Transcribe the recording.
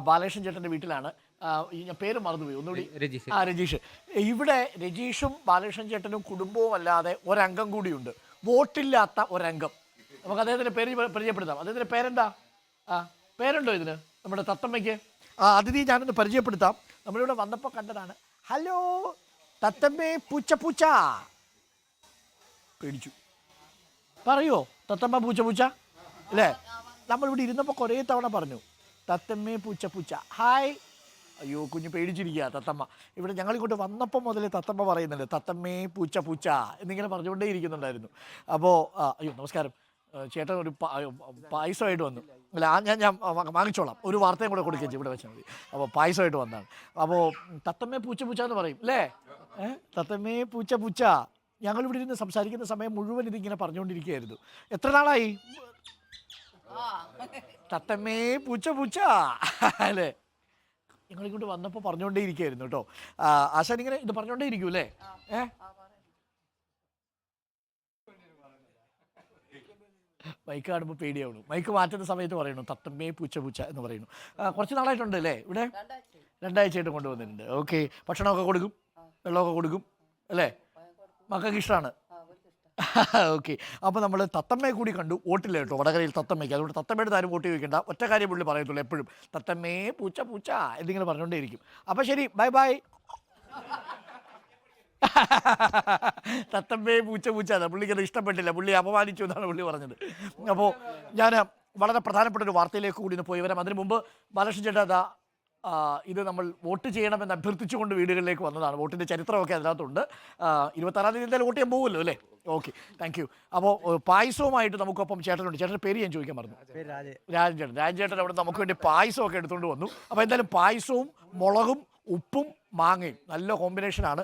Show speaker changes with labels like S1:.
S1: ബാലകൃഷ്ണൻ ചേട്ടൻ്റെ വീട്ടിലാണ്. ഞാൻ പേര് മറന്നുപോയി ഒന്നുകൂടി. രജീഷ്. ഇവിടെ രജീഷും ബാലകൃഷ്ണൻ ചേട്ടനും കുടുംബവും അല്ലാതെ ഒരംഗം കൂടിയുണ്ട്, വോട്ടില്ലാത്ത ഒരംഗം. നമുക്ക് അദ്ദേഹത്തിൻ്റെ പേര് പരിചയപ്പെടുത്താം. അദ്ദേഹത്തിൻ്റെ പേരെന്താ? പേരുണ്ടോ ഇതിന് നമ്മുടെ തത്തമ്മയ്ക്ക്? അതിഥി ഞാനൊന്ന് പരിചയപ്പെടുത്താം. നമ്മളിവിടെ വന്നപ്പോൾ കണ്ടതാണ്. ഹലോ തത്തമ്മേ പൂച്ച പൂച്ച. പേടിച്ചു. പറയോ തത്തമ്മ പൂച്ച പൂച്ച അല്ലേ? നമ്മളിവിടെ ഇരുന്നപ്പോൾ കുറേ തവണ പറഞ്ഞു തത്തമ്മേ പൂച്ച പൂച്ച ഹായ്. അയ്യോ കുഞ്ഞ് പേടിച്ചിരിക്കുക തത്തമ്മ. ഇവിടെ ഞങ്ങളിങ്ങോട്ട് വന്നപ്പോൾ മുതൽ തത്തമ്മ പറയുന്നുണ്ട് തത്തമ്മേ പൂച്ച പൂച്ച എന്നിങ്ങനെ പറഞ്ഞുകൊണ്ടേ ഇരിക്കുന്നുണ്ടായിരുന്നു. അപ്പോൾ അയ്യോ നമസ്കാരം ചേട്ടൻ ഒരു പായസമായിട്ട് വന്നു. അല്ല ഞാൻ വാങ്ങിച്ചോളാം, ഒരു വാർത്തയും കൂടെ കൊടുക്കുകയും ഇവിടെ വെച്ചാൽ മതി. അപ്പോൾ പായസമായിട്ട് വന്നതാണ്. അപ്പോൾ തത്തമ്മേ പൂച്ച പൂച്ച എന്ന് പറയും അല്ലേ? തത്തമ്മേ പൂച്ച പൂച്ച. ഞങ്ങളിവിടെ ഇരുന്ന് സംസാരിക്കുന്ന സമയം മുഴുവൻ ഇതിങ്ങനെ പറഞ്ഞുകൊണ്ടിരിക്കുകയായിരുന്നു. എത്ര നാളായി തത്തമ്മേ പൂച്ച പൂച്ച അല്ലേ? ഞങ്ങളിങ്ങോട്ട് വന്നപ്പോൾ പറഞ്ഞുകൊണ്ടേ ഇരിക്കുകയായിരുന്നു കേട്ടോ. ആശാൻ ഇങ്ങനെ ഇത് പറഞ്ഞുകൊണ്ടേ ഇരിക്കും അല്ലേ? മൈക്ക് കാണുമ്പോൾ പേടിയാവുന്നു. മൈക്ക് മാറ്റുന്ന സമയത്ത് പറയണു തത്തമ്മേ പൂച്ച പൂച്ച എന്ന് പറയുന്നു. കുറച്ച് നാളായിട്ടുണ്ട് അല്ലേ ഇവിടെ? 2 ആഴ്ചയായിട്ട് കൊണ്ടുവന്നിട്ടുണ്ട്. ഓക്കെ. ഭക്ഷണമൊക്കെ കൊടുക്കും, വെള്ളമൊക്കെ കൊടുക്കും അല്ലേ? മക്കൾക്ക് ഇഷ്ടമാണ്. ഓക്കെ. അപ്പോൾ നമ്മൾ തത്തമ്മയെ കൂടി കണ്ടു. വോട്ടില്ല കേട്ടോ വടകരയിൽ തത്തമ്മയ്ക്ക്. അതുകൊണ്ട് തത്തമ്മയുടെ ആരും വോട്ട് ചോദിക്കേണ്ട. ഒറ്റ കാര്യം പുള്ളി പറയത്തുള്ളൂ എപ്പോഴും, തത്തമ്മേ പൂച്ച പൂച്ച എന്നിങ്ങനെ പറഞ്ഞുകൊണ്ടേ ഇരിക്കും. അപ്പോൾ ശരി, ബൈ ബൈ. തത്തമ്മേ പൂച്ച പൂച്ച പുള്ളിക്കത് ഇഷ്ടപ്പെട്ടില്ല, പുള്ളി അപമാനിച്ചു എന്നാണ് പുള്ളി പറഞ്ഞത്. അപ്പോൾ ഞാൻ വളരെ പ്രധാനപ്പെട്ട ഒരു വാർത്തയിലേക്ക് കൂടി പോയി വരാം. അതിന് മുമ്പ് ബാലകൃഷ്ണൻ ചേട്ടാ ഇത് നമ്മൾ വോട്ട് ചെയ്യണമെന്ന് അഭ്യർത്ഥിച്ചുകൊണ്ട് വീടുകളിലേക്ക് വന്നതാണ്. വോട്ടിൻ്റെ ചരിത്രമൊക്കെ അതിനകത്തുണ്ട്. 26-ാം തീയതി എന്തായാലും വോട്ട് ചെയ്യാൻ പോകുമല്ലോ അല്ലേ? Okay, thank you. അപ്പോൾ പായസവുമായിട്ട് നമുക്കൊപ്പം ചേട്ടനുണ്ട്. ചേട്ടൻ്റെ പേര് ഞാൻ ചോദിക്കാൻ മറന്നു. രാജേട്ടൻ അവിടെ നമുക്ക് വേണ്ടി പായസമൊക്കെ എടുത്തുകൊണ്ട് വന്നു. അപ്പോൾ എന്തായാലും പായസവും മുളകും ഉപ്പും മാങ്ങയും നല്ല കോമ്പിനേഷനാണ്.